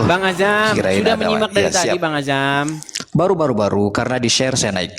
Bang Azam, Kirain sudah ada, menyimak Wan. dari Ya, tadi siap. Bang Azam? Baru karena di-share saya naik.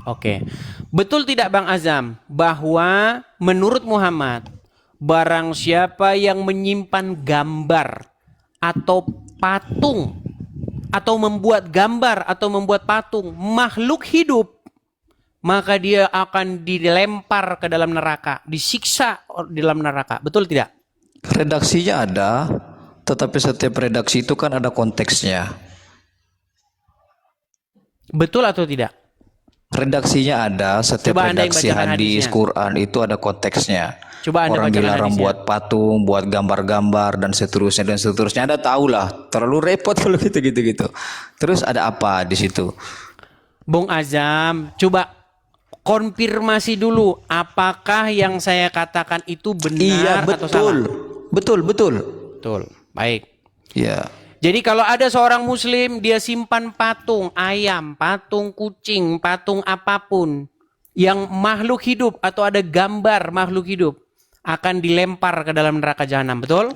Oke. Betul tidak Bang Azam bahwa menurut Muhammad barang siapa yang menyimpan gambar atau patung atau membuat gambar atau membuat patung makhluk hidup, maka dia akan dilempar ke dalam neraka, disiksa di dalam neraka. Betul tidak? Redaksinya ada, tetapi setiap redaksi itu kan ada konteksnya. Betul atau tidak? Redaksinya ada, setiap Coba Anda yang redaksi bacakan hadis, hadisnya. Quran itu ada konteksnya. Coba Anda Orang bacakan dilarang hadisnya. buat patung, buat gambar-gambar dan seterusnya dan seterusnya. Anda tahu lah, terlalu repot kalau gitu. Terus ada apa di situ? Bung Azam, coba konfirmasi dulu apakah yang saya katakan itu benar Iya, atau salah. betul. Betul. Baik. Ya. Jadi kalau ada seorang muslim dia simpan patung ayam, patung kucing, patung apapun yang makhluk hidup atau ada gambar makhluk hidup akan dilempar ke dalam neraka jahanam, betul?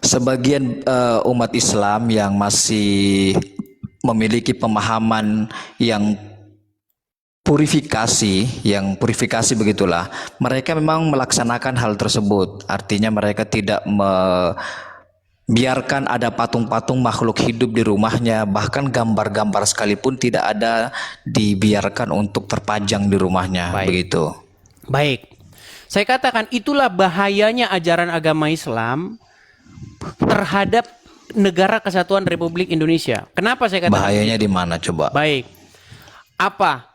Sebagian umat Islam yang masih memiliki pemahaman yang purifikasi begitulah, mereka memang melaksanakan hal tersebut. Artinya mereka tidak biarkan ada patung-patung makhluk hidup di rumahnya, bahkan gambar-gambar sekalipun tidak ada dibiarkan untuk terpajang di rumahnya. Baik. Begitu. Baik. Saya katakan itulah bahayanya ajaran agama Islam terhadap negara kesatuan Republik Indonesia. Kenapa saya katakan? Bahayanya di mana coba? Baik. Apa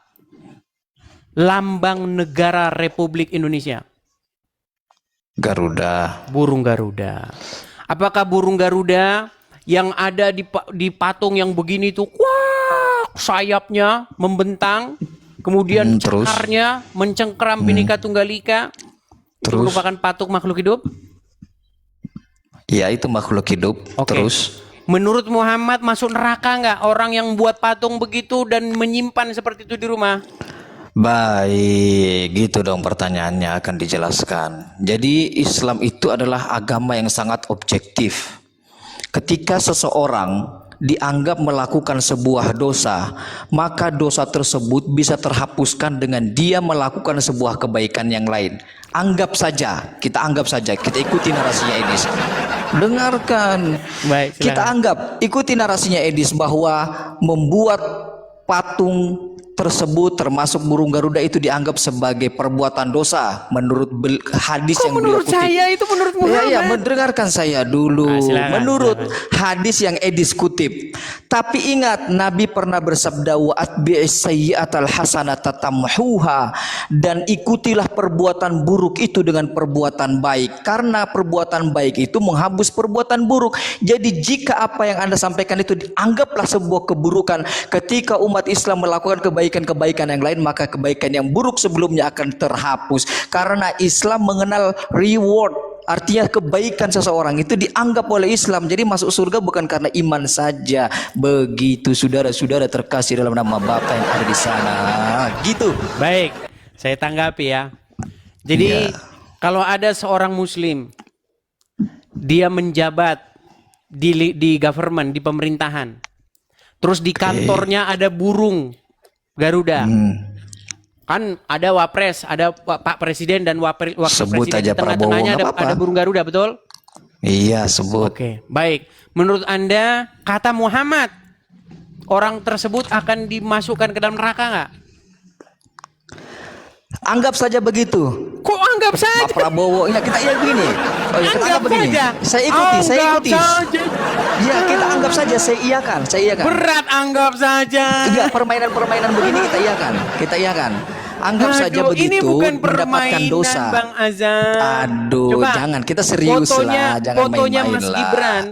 lambang negara Republik Indonesia? Garuda. Burung Garuda. Apakah burung Garuda yang ada di patung yang begini itu, wah, sayapnya membentang, kemudian Terus? cakarnya mencengkeram Bhinneka Tunggal Ika, itu Terus? merupakan patung makhluk hidup? Ya, itu makhluk hidup. Oke. Terus? Menurut Muhammad masuk neraka nggak orang yang buat patung begitu dan menyimpan seperti itu di rumah? Baik, gitu dong pertanyaannya akan dijelaskan. Jadi Islam itu adalah agama yang sangat objektif. Ketika seseorang dianggap melakukan sebuah dosa, maka dosa tersebut bisa terhapuskan dengan dia melakukan sebuah kebaikan yang lain. Kita anggap saja, kita ikuti narasinya Edis. Dengarkan. Baik, silakan. Kita anggap, ikuti narasinya Edis bahwa membuat patung tersebut termasuk burung Garuda itu dianggap sebagai perbuatan dosa menurut hadis yang beliau Menurut kutip. saya itu menurut Muhammad. Ya, mendengarkan saya dulu. Silakan, Menurut hadis yang Edis kutip. Tapi ingat, Nabi pernah bersabda, wa atbi'is sayyi'atal hasanata tamhuha, dan ikutilah perbuatan buruk itu dengan perbuatan baik, karena perbuatan baik itu menghapus perbuatan buruk. Jadi jika apa yang Anda sampaikan itu dianggaplah sebuah keburukan, ketika umat Islam melakukan kebaikan yang lain, maka kebaikan yang buruk sebelumnya akan terhapus. Karena Islam mengenal reward, artinya kebaikan seseorang itu dianggap oleh Islam. Jadi masuk surga bukan karena iman saja. Begitu saudara-saudara terkasih dalam nama Bapa yang ada di sana. Gitu. Baik, saya tanggapi ya. Jadi Ya. kalau ada seorang muslim dia menjabat di government, di pemerintahan, terus di kantornya ada burung Garuda. Kan ada wapres, ada Pak Presiden dan wakil Sebut presiden. aja Di tengah-tengahnya Prabowo, nggak apa-apa. ada burung Garuda, betul? Iya, sebut. Oke, baik. Menurut Anda, kata Muhammad, orang tersebut akan dimasukkan ke dalam neraka nggak? Anggap saja begitu. Kok anggap saja? Pak Prabowo, ya kita begini. Oh, ya, kita Anggap anggap begini. saja. Saya ikuti. Anggap saja. Ya, kita anggap saja, saya iakan. Berat anggap saja. Enggak, permainan begini kita iakan. Anggap saja begitu, ini bukan mendapatkan permainan, dosa. Bang Azam. Aduh, Coba, jangan, kita serius lah, jangan fotonya main-main Mas lah. Gibran,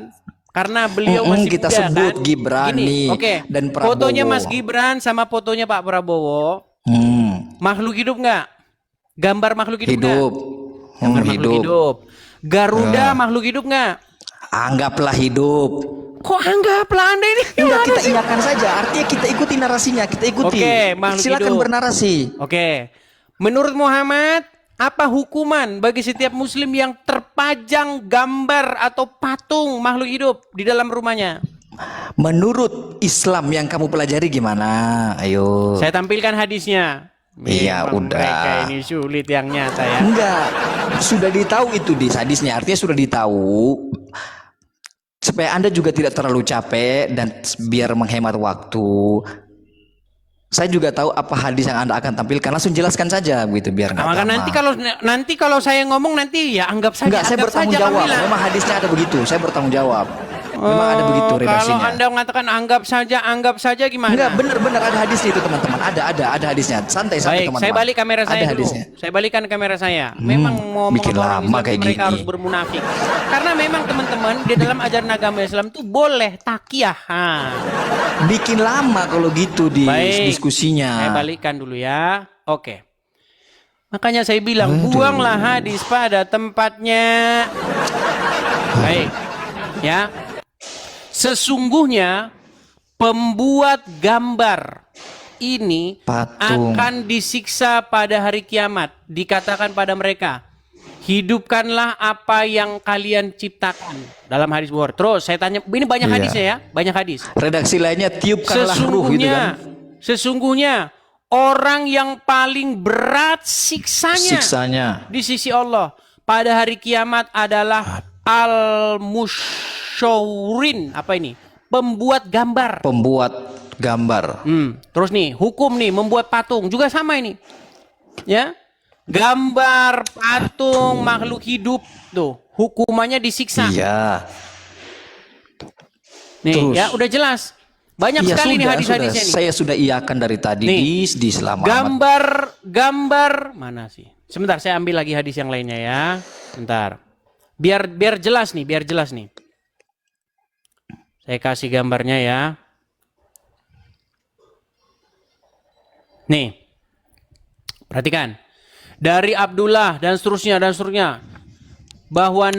karena beliau masih kita muda, sebut kan? Gibran Gini, nih, oke. dan Prabowo. Fotonya Mas Gibran sama fotonya Pak Prabowo, makhluk hidup nggak? Gambar makhluk hidup nggak? Hidup. Gambar makhluk hidup. Garuda makhluk hidup nggak? Anggaplah hidup. Kok anggaplah Anda ini? Enggak, gimana kita sih? iakan saja. Artinya kita ikuti narasinya, kita ikuti. Oke, makhluk Silakan hidup. bernarasi. Oke. Menurut Muhammad, Apa hukuman bagi setiap muslim yang terpajang gambar atau patung makhluk hidup di dalam rumahnya? Menurut Islam yang kamu pelajari gimana? Ayo. Saya tampilkan hadisnya. Iya, Memang udah. Mereka ini sulit yang nyata ya. Enggak, sudah ditahu itu di hadisnya, artinya sudah ditahu. Supaya Anda juga tidak terlalu capek dan biar menghemat waktu. Saya juga tahu apa hadis yang Anda akan tampilkan, langsung jelaskan saja begitu biar nggak Maka lama. nanti kalau saya ngomong nanti ya anggap saja. Enggak, saya anggap bertanggung saja jawab. Kamila. Memang hadisnya ada begitu, saya bertanggung jawab. Memang ada begitu Kalau redaksinya. Anda mengatakan anggap saja gimana? Enggak, benar-benar ada hadisnya itu teman-teman. Ada hadisnya. Santai Baik, teman-teman. saya balik kamera saya Ada dulu. hadisnya. Saya balikan kamera saya. Memang mau bikin orang lama Islam kayak mereka gini. harus bermunafik. Karena memang teman-teman di dalam ajaran agama Islam itu boleh takiyah. Bikin lama kalau gitu di Baik, diskusinya. saya balikan dulu ya. Oke. Makanya saya bilang buanglah hadis pada tempatnya. Baik. Ya. Sesungguhnya pembuat gambar ini Patung. akan disiksa pada hari kiamat. Dikatakan pada mereka, hidupkanlah apa yang kalian ciptakan. Dalam hadis Bukhari. Terus saya tanya, ini banyak Iya. hadisnya ya, banyak hadis. Redaksi lainnya tiupkanlah ruh gitu kan. Sesungguhnya orang yang paling berat siksanya di sisi Allah pada hari kiamat adalah al-musyawrin. Apa ini? Pembuat gambar. Pembuat gambar. Terus nih, hukum nih membuat patung juga sama ini. Ya. Gambar patung makhluk hidup tuh, hukumannya disiksa. Iya. Nih, Terus. ya udah jelas. Banyak Iya, sekali nih sudah. hadis-hadisnya nih. Saya sudah iakan dari tadi Nih, di selama gambar mana sih? Sebentar, saya ambil lagi hadis yang lainnya ya. Bentar. Biar jelas nih, biar jelas nih. Saya kasih gambarnya ya. Nih. Perhatikan. Dari Abdullah dan seterusnya bahwa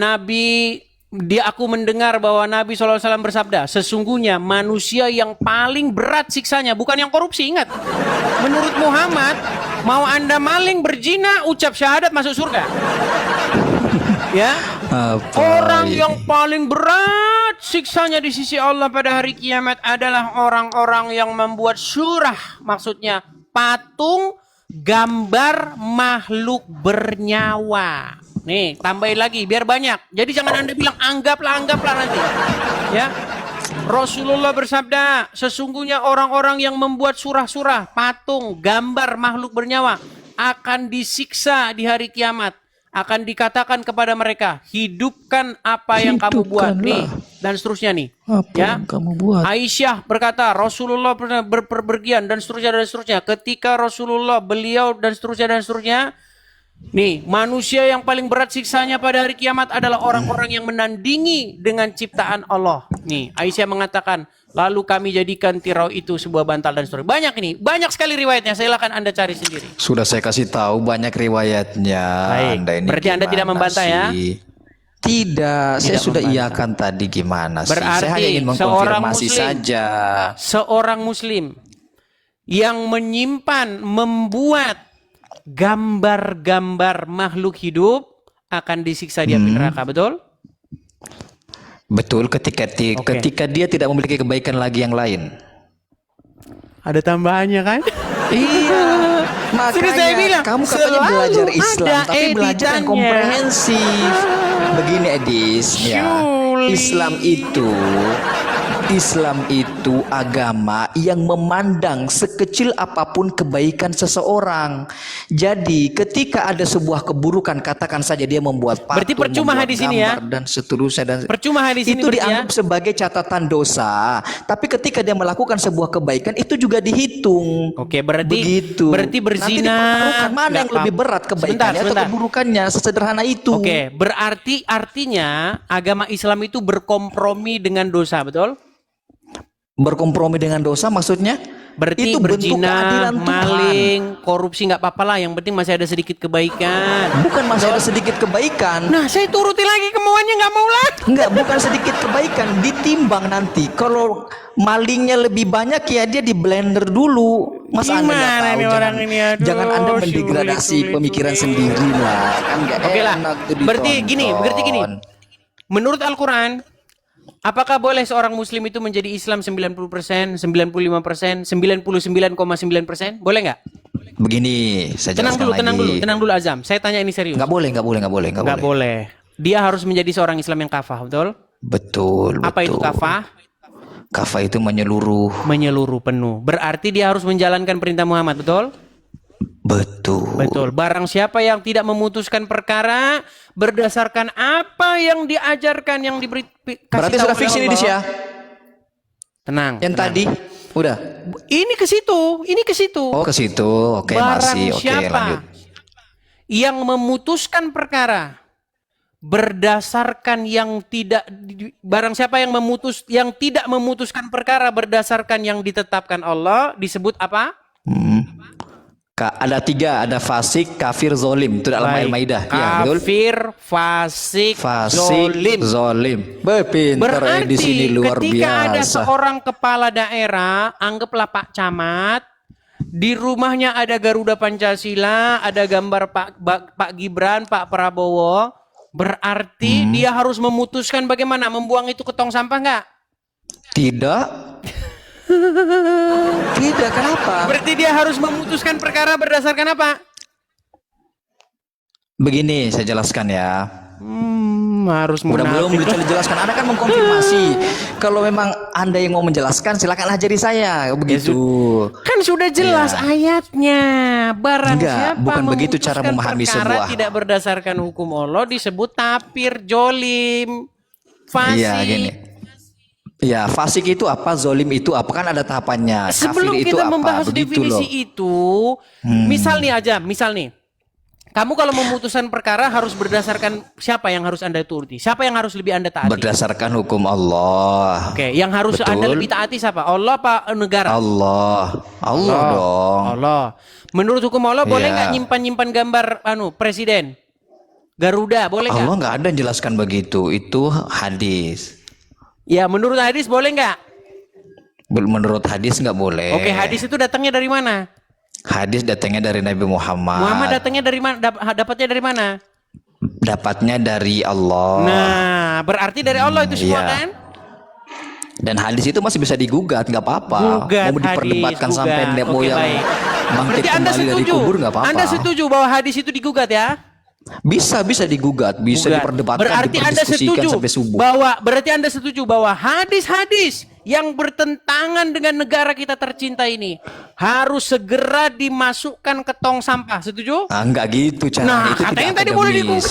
aku mendengar bahwa Nabi SAW bersabda, sesungguhnya manusia yang paling berat siksanya bukan yang korupsi, ingat. Menurut Muhammad, mau Anda maling, berzina, ucap syahadat, masuk surga. Ya. Orang yang paling berat siksanya di sisi Allah pada hari kiamat adalah orang-orang yang membuat surah, maksudnya patung gambar makhluk bernyawa. Nih, tambahin lagi biar banyak. Jadi jangan Anda bilang anggaplah nanti. Ya. Rasulullah bersabda, sesungguhnya orang-orang yang membuat surah-surah, patung, gambar makhluk bernyawa akan disiksa di hari kiamat. Akan dikatakan kepada mereka, hidupkan apa yang kamu buat nih, dan seterusnya nih. Apa ya. yang kamu buat? Aisyah berkata, Rasulullah pernah berpergian dan seterusnya. Ketika Rasulullah, beliau dan seterusnya. Nih, manusia yang paling berat siksanya pada hari kiamat adalah orang-orang yang menandingi dengan ciptaan Allah. Nih, Aisyah mengatakan, lalu kami jadikan tirau itu sebuah bantal dan seterusnya. Banyak ini, banyak sekali riwayatnya. Silakan Anda cari sendiri. Sudah saya kasih tahu banyak riwayatnya. Baik. Anda ini Berarti Anda tidak gimana membantah ya? sih? Tidak, saya sudah membantah. iakan tadi gimana sih? Berarti Saya hanya ingin mengkonfirmasi saja. Seorang muslim yang membuat gambar-gambar makhluk hidup akan disiksa di api neraka, betul? Betul, ketika dia tidak memiliki kebaikan lagi yang lain. Ada tambahannya kan? Iya. Sudah saya bilang, kamu katanya selalu belajar Islam, ada tapi belajar yang editannya. komprehensif. Begini Edis, ya. Surely. Islam itu agama yang memandang sekecil apapun kebaikan seseorang. Jadi ketika ada sebuah keburukan, katakan saja dia membuat patung, Berarti percuma membuat hadis ini ya? gambar dan seterusnya dan Percuma hadis ini itu berarti ya? dianggap sebagai catatan dosa. Tapi ketika dia melakukan sebuah kebaikan itu juga dihitung. Oke, berarti Begitu. berarti Nanti berzina. dipertaruhkan mana Nggak yang lebih paham. berat, kebaikannya atau Sebentar. keburukannya, sesederhana itu. Oke, berarti artinya agama Islam itu berkompromi dengan dosa, betul? Berkompromi dengan dosa maksudnya? Berarti itu bentuk berzina, keadilan Tuhan. maling, korupsi nggak apa-apa lah. Yang penting masih ada sedikit kebaikan. Bukan masih ada sedikit kebaikan. Nah, saya turuti lagi kemauannya, nggak mau lagi. Enggak, bukan sedikit kebaikan, ditimbang nanti. Kalau malingnya lebih banyak ya dia di blender dulu. Mas Anda nggak Gimana tahu, nih jangan, orang ini? Aduh, jangan Anda mendegradasi sulit. pemikiran sendiri lah. Kan nggak Oke lah. enak tuh Berarti gini. ditonton. Menurut Al-Quran, apakah boleh seorang muslim itu menjadi Islam 90%, 95%, 99,9%? Boleh nggak? Begini, saya Tenang jelaskan lagi. tenang dulu Azam. Saya tanya ini serius. Nggak boleh, nggak boleh, nggak boleh, nggak Nggak boleh. boleh. Dia harus menjadi seorang Islam yang kafah, betul? Betul, Apa itu betul. kafah? Kafah itu menyeluruh. Menyeluruh penuh. Berarti dia harus menjalankan perintah Muhammad, betul? Betul. Betul. Barang siapa yang tidak memutuskan perkara berdasarkan apa yang diajarkan, yang diberi Berarti sudah fix ini dis ya? Tenang. Yang tenang. tadi udah. Ini ke situ, ini ke situ. Oh, ke situ. Oke, Barang masih. Oke, siapa lanjut. yang memutuskan perkara berdasarkan yang tidak barang siapa yang tidak memutuskan perkara berdasarkan yang ditetapkan Allah disebut apa? Ada 3, ada fasik, kafir, zolim. Itu dalam Baik. Al-Maidah. Ya, betul. Kafir, fasik, Fasik, zolim. zolim. Pinter di sini Berarti luar ketika ada biasa. seorang kepala daerah, anggaplah Pak Camat, di rumahnya ada Garuda Pancasila, ada gambar Pak Gibran, Pak Prabowo, berarti dia harus memutuskan bagaimana membuang itu ke tong sampah nggak? Tidak. Tidak, kenapa? Berarti dia harus memutuskan perkara berdasarkan apa? Begini saya jelaskan ya. Harus Udah belum munafik. dijelaskan. Anda kan mengkonfirmasi. Kalau memang Anda yang mau menjelaskan, silakan ajari saya. Begitu. Kan sudah jelas ayatnya. Barang Enggak, siapa bukan begitu cara memutuskan memahami perkara sebuah. tidak berdasarkan hukum Allah disebut tapir, jolim, fasik. Iya, gini. Ya, fasik itu apa? Zolim itu apa? Kan ada tahapannya. Sebelum Kafir itu kita apa? membahas Begitu definisi loh. itu, misal nih, kamu kalau memutuskan perkara harus berdasarkan siapa yang harus Anda turuti? Siapa yang harus lebih Anda taati? Berdasarkan hukum Allah. Oke, yang harus Betul. Anda lebih taati siapa? Allah apa negara? Allah. Allah dong. Allah. Menurut hukum Allah boleh Iya. nggak nyimpan gambar presiden? Garuda boleh nggak? Allah nggak ada yang jelaskan begitu. Itu hadis. Ya, menurut hadis boleh nggak? Menurut hadis nggak boleh. Oke, hadis itu datangnya dari mana? Hadis datangnya dari Nabi Muhammad. Muhammad datangnya dari mana? Dapatnya dari mana? Dapatnya dari Allah. Nah, berarti dari Allah itu semua iya. kan? Dan hadis itu masih bisa digugat, nggak apa-apa. Gugat Mau diperdebatkan hadis, sampai gugat. mau Oke, yang baik. bangkit Berarti Anda kembali dari setuju? kubur nggak apa-apa. Anda setuju bahwa hadis itu digugat ya? Bisa digugat, bisa Gugat. diperdebatkan, Berarti Anda diperdiskusikan setuju sampai subuh. berarti Anda setuju bahwa hadis-hadis yang bertentangan dengan negara kita tercinta ini harus segera dimasukkan ke tong sampah. Setuju? Ah, enggak gitu cara Nah, itu katanya tidak tadi boleh akademis.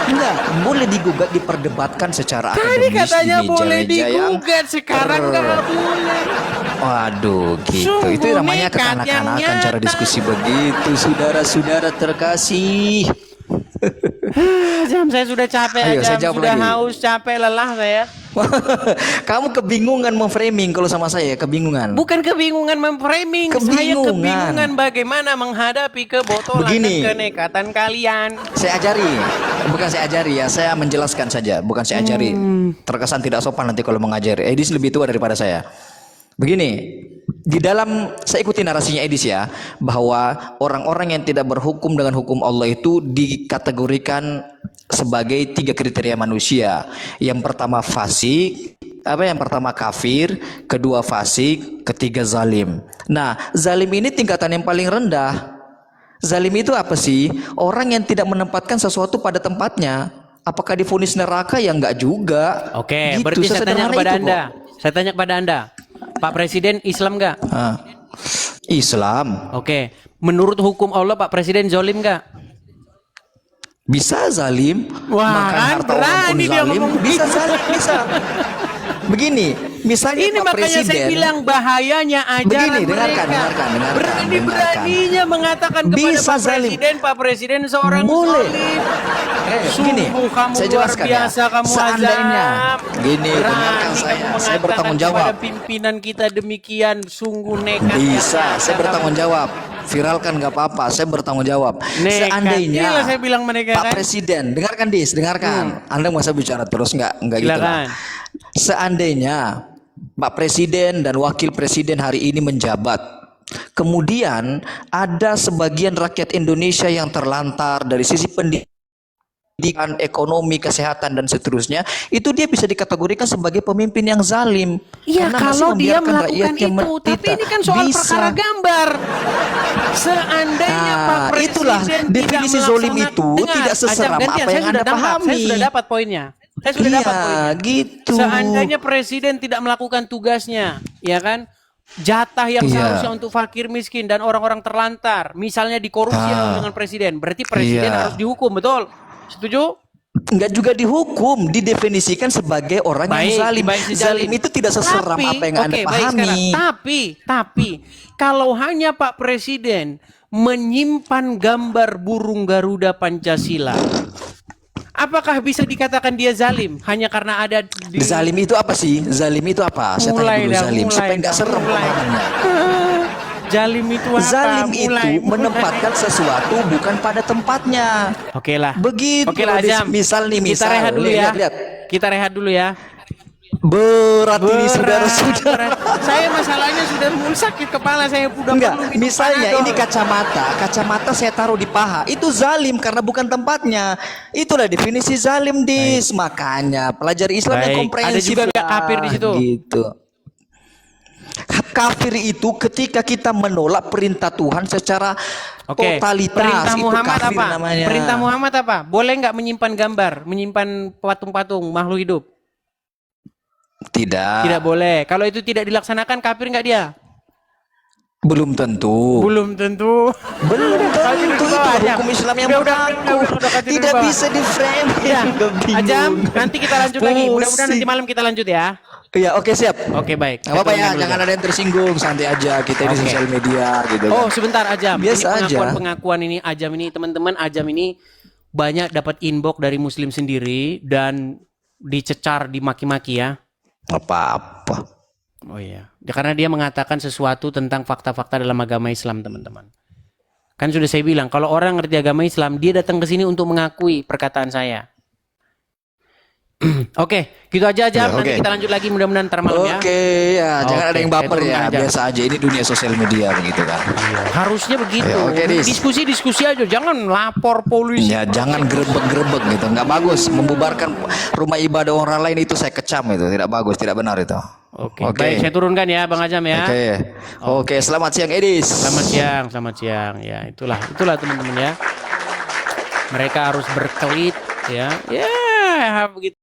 Enggak, boleh digugat, diperdebatkan secara Tadi akademis katanya di boleh meja-meja yang digugat, sekarang nggak boleh. Waduh, gitu. Sungguh Itu namanya nekat yang kekanak-kanakan cara nyata. diskusi begitu, saudara-saudara terkasih. Jam saya sudah capek Ayo, aja, saya jawab sudah lagi. haus, capek, lelah saya. Kamu kebingungan memframing kalau sama saya, kebingungan. Bukan kebingungan memframing, saya Kebingungan. kebingungan bagaimana menghadapi kebotolan Begini. dan kenekatan kalian. Saya ajari, bukan saya ajari ya, saya menjelaskan saja, bukan saya ajari. Terkesan tidak sopan nanti kalau mengajari. Edis lebih tua daripada saya. Begini, di dalam saya ikuti narasinya Edis ya, bahwa orang-orang yang tidak berhukum dengan hukum Allah itu dikategorikan sebagai 3 kriteria manusia. Yang pertama fasik, yang pertama kafir, kedua fasik, ketiga zalim. Nah, zalim ini tingkatan yang paling rendah. Zalim itu apa sih? Orang yang tidak menempatkan sesuatu pada tempatnya. Apakah divonis neraka? Ya enggak juga. Oke, Gitu, berarti saya tanya sesederhana kepada itu Anda. kok. Saya tanya kepada Anda. Pak Presiden Islam nggak? Ah. Islam Oke. Menurut hukum Allah Pak Presiden zolim nggak? bisa zalim, Wah, makan kan harta orang pun berani dia zalim, ngomong bisa zalim, bisa. Begini, misalnya Ini Pak makanya Presiden, saya bilang bahayanya ajaran Begini, dengarkan, mereka. dengarkan. Berani-beraninya mengatakan kepada Bisa Pak zalim. Presiden, Pak Presiden seorang Boleh. zalim. Begini, Sungguh kamu saya luar jelaskan biasa, ya. kamu Seandainya, azab. gini, Berani dengarkan kamu saya mengatakan bertanggung jawab. kepada pimpinan kita demikian, sungguh nekat. Bisa, saya bertanggung jawab. viralkan nggak apa-apa. Saya bertanggung jawab. Nekat. Seandainya Inilah saya bilang mereka Pak kan. Presiden, dengarkan dengarkan. Anda masa bicara terus nggak gitu Silakan. lah. Seandainya Pak Presiden dan Wakil Presiden hari ini menjabat, kemudian ada sebagian rakyat Indonesia yang terlantar dari sisi pendidikan, ekonomi, kesehatan dan seterusnya, itu dia bisa dikategorikan sebagai pemimpin yang zalim. Iya, Karena masih kalau dia membiarkan melakukan rakyatnya itu, tapi menderita. ini kan soal Bisa. perkara gambar. Seandainya Pak Nah, Presiden itulah definisi zolim itu tidak seseram gantian, apa saya yang Anda sudah pahami. Saya sudah dapat poinnya. Saya sudah Iya, dapat poinnya. gitu. Seandainya Presiden tidak melakukan tugasnya, ya kan? Jatah yang Iya. seharusnya untuk fakir miskin dan orang-orang terlantar, misalnya dikorupsi dengan Presiden, berarti Presiden Iya. harus dihukum, betul? Setuju? Enggak juga dihukum, didefinisikan sebagai orang yang zalim. baik, si Zalim itu tidak seseram apa yang Anda oke, baik sekarang. pahami. Tapi kalau hanya Pak Presiden menyimpan gambar burung Garuda Pancasila, apakah bisa dikatakan dia zalim hanya karena ada di Zalim itu apa sih? Zalim itu apa? Saya tanya dulu zalim supaya enggak serem pemahamannya. Zalim itu apa? Zalim itu menempatkan sesuatu bukan pada tempatnya. Oke lah. Begitu. Oke lah, Azam. Misal nih, Kita misal. rehat dulu ya. Lihat. Kita rehat dulu ya. Berat ini Berat. saudara-saudara. Saya masalahnya sudah mulai sakit kepala, saya udah Enggak, perlu minum misalnya Panadol. ini kacamata saya taruh di paha, itu zalim karena bukan tempatnya. Itulah definisi zalim, Dis. Makanya pelajari Islam yang Baik, komprehensif. ada juga lah, kafir di situ. Gitu. Kafir itu ketika kita menolak perintah Tuhan secara Oke, totalitas, perintah itu Muhammad kafir apa? namanya. Perintah Muhammad apa? Boleh nggak menyimpan gambar, menyimpan patung-patung makhluk hidup? Tidak. Tidak boleh. Kalau itu tidak dilaksanakan, kafir nggak dia? Belum tentu. Belum tentu. Belum Kafir di tentu itu bawah, Ajam. hukum Islam yang Udah, berlaku. kafir di Tidak bawah. bisa di frame. Ya, Ajam, nanti kita lanjut lagi. Mudah-mudahan nanti malam kita lanjut ya. Iya, oke siap. Oke, baik. Gak apa-apa Saya ya, turunkan jangan dulu. ada yang tersinggung, santai aja kita di Oke. sosial media gitu. Oh, kan. sebentar Ajam. Biasa Ini aja. pengakuan ini Ajam ini, teman-teman, Ajam ini banyak dapat inbox dari muslim sendiri dan dicecar, dimaki-maki ya. Apa-apa. Oh iya. Karena dia mengatakan sesuatu tentang fakta-fakta dalam agama Islam, teman-teman. Kan sudah saya bilang, kalau orang ngerti agama Islam, dia datang ke sini untuk mengakui perkataan saya. Oke, gitu aja Ya, Nanti oke. kita lanjut lagi mudah-mudahan ntar malam ya. Oke, ya, jangan Oke, ada yang saya baper turunkan ya. aja. Biasa aja, ini dunia sosial media begitu kan. Harusnya begitu. Ya, oke, Dis. Diskusi aja, jangan lapor polisi. Ya, jangan grebek-grebek gitu. Nggak bagus membubarkan rumah ibadah orang lain, itu saya kecam itu. Tidak bagus, tidak benar itu. Oke, baik, saya turunkan ya Bang Ajam ya. Oke, selamat siang Edis. Selamat siang. Ya, itulah teman-teman ya. Mereka harus berkelit ya. Ya, begitu.